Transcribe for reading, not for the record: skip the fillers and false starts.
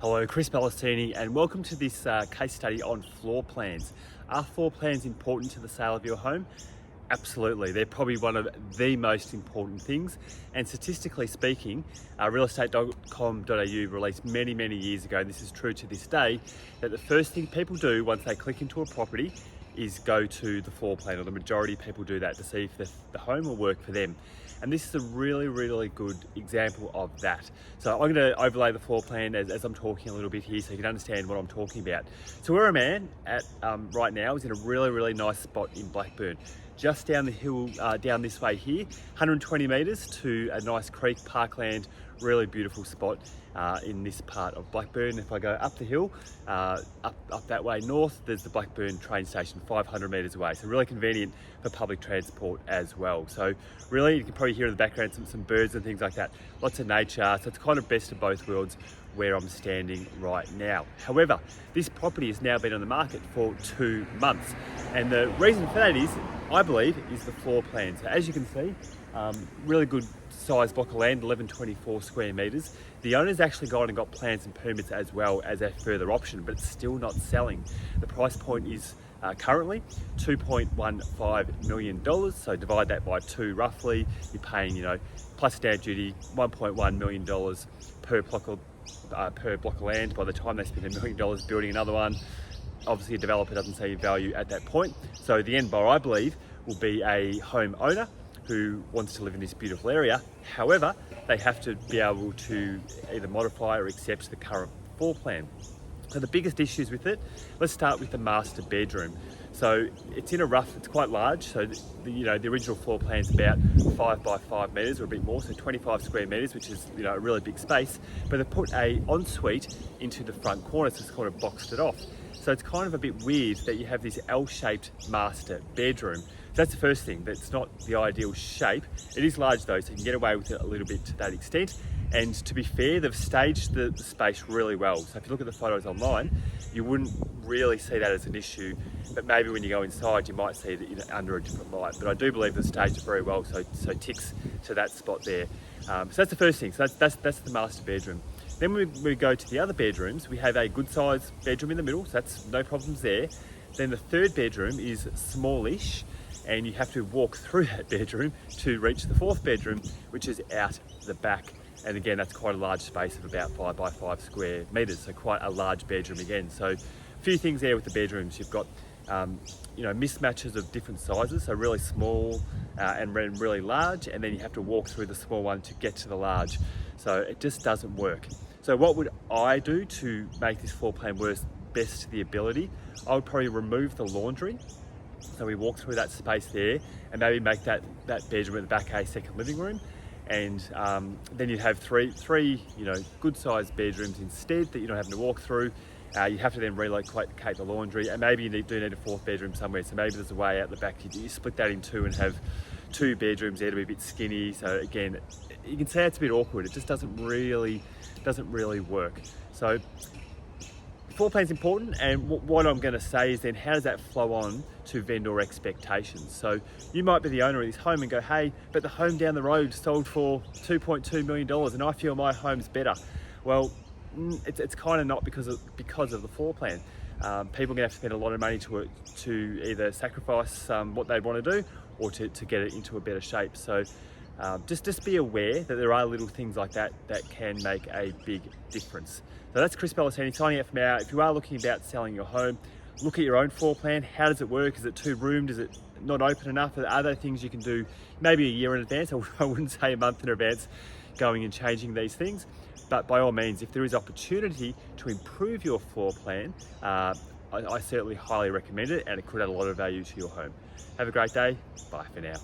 Hello, Chris Ballastini, and welcome to this case study on floor plans. Are floor plans important to the sale of your home? Absolutely. They're probably one of the most important things. And statistically speaking, realestate.com.au released many years ago, and this is true to this day, that the first thing people do once they click into a property is go to the floor plan, or the majority of people do that to see if the home will work for them. And this is a really good example of that. So I'm going to overlay the floor plan as I'm talking a little bit here so you can understand what I'm talking about. So where I'm at right now is in a really nice spot in Blackburn. Just down the hill, down this way here, 120 metres to a nice creek, parkland, really beautiful spot in this part of Blackburn. If I go up the hill, up that way north, there's the Blackburn train station, 500 metres away. So really convenient for public transport as well. So really, you can probably hear in the background some birds and things like that. Lots of nature, so it's kind of best of both worlds where I'm standing right now. However, this property has now been on the market for 2 months. And the reason for that is, I believe, is the floor plan. So as you can see, really good size block of land, 1124 square metres. The owner's actually gone and got plans and permits as well as a further option, but it's still not selling. The price point is currently $2.15 million. So divide that by 2 roughly, you're paying, plus stamp duty, $1.1 million per block of land. By the time they spend $1 million building another one, obviously a developer doesn't see value at that point. So the end buyer, I believe, will be a home owner who wants to live in this beautiful area. However, they have to be able to either modify or accept the current floor plan. So the biggest issues with it, let's start with the master bedroom. So it's it's quite large. So the original floor plan is about 5 by 5 metres or a bit more, so 25 square metres, which is a really big space. But they put a ensuite into the front corner, so it's kind of boxed it off. So it's kind of a bit weird that you have this L-shaped master bedroom. So that's the first thing, but it's not the ideal shape. It is large though, so you can get away with it a little bit to that extent. And to be fair, they've staged the space really well. So if you look at the photos online, you wouldn't really see that as an issue, but maybe when you go inside, you might see it under a different light. But I do believe they've staged it very well, so ticks to that spot there. So that's the first thing. So that's the master bedroom. Then when we go to the other bedrooms, we have a good sized bedroom in the middle, so that's no problems there. Then the third bedroom is smallish, and you have to walk through that bedroom to reach the fourth bedroom, which is out the back. And again, that's quite a large space of about 5 by 5 square metres, so quite a large bedroom again. So a few things there with the bedrooms. You've got mismatches of different sizes, so really small and really large, and then you have to walk through the small one to get to the large. So it just doesn't work. So what would I do to make this floor plan work best to the ability? I would probably remove the laundry. So we walk through that space there and maybe make that bedroom at the back a second living room. And then you'd have three good sized bedrooms instead that you're not having to walk through. You have to then relocate the laundry, and maybe you do need a fourth bedroom somewhere. So maybe there's a way out the back you split that in two and have 2 bedrooms there to be a bit skinny. So again, you can say it's a bit awkward. It just doesn't really work. So floor plan's important, and what I'm going to say is then how does that flow on to vendor expectations? So you might be the owner of this home and go, hey, but the home down the road sold for $2.2 million and I feel my home's better. Well, it's kind of not because of the floor plan. People are going to have to spend a lot of money to either sacrifice what they want to do or to get it into a better shape. So just be aware that there are little things like that can make a big difference. So that's Chris Ballastini signing out for now. If you are looking about selling your home, look at your own floor plan. How does it work? Is it 2-roomed? Is it not open enough? Are there things you can do maybe a year in advance? I wouldn't say a month in advance going and changing these things. But by all means, if there is opportunity to improve your floor plan, I certainly highly recommend it, and it could add a lot of value to your home. Have a great day. Bye for now.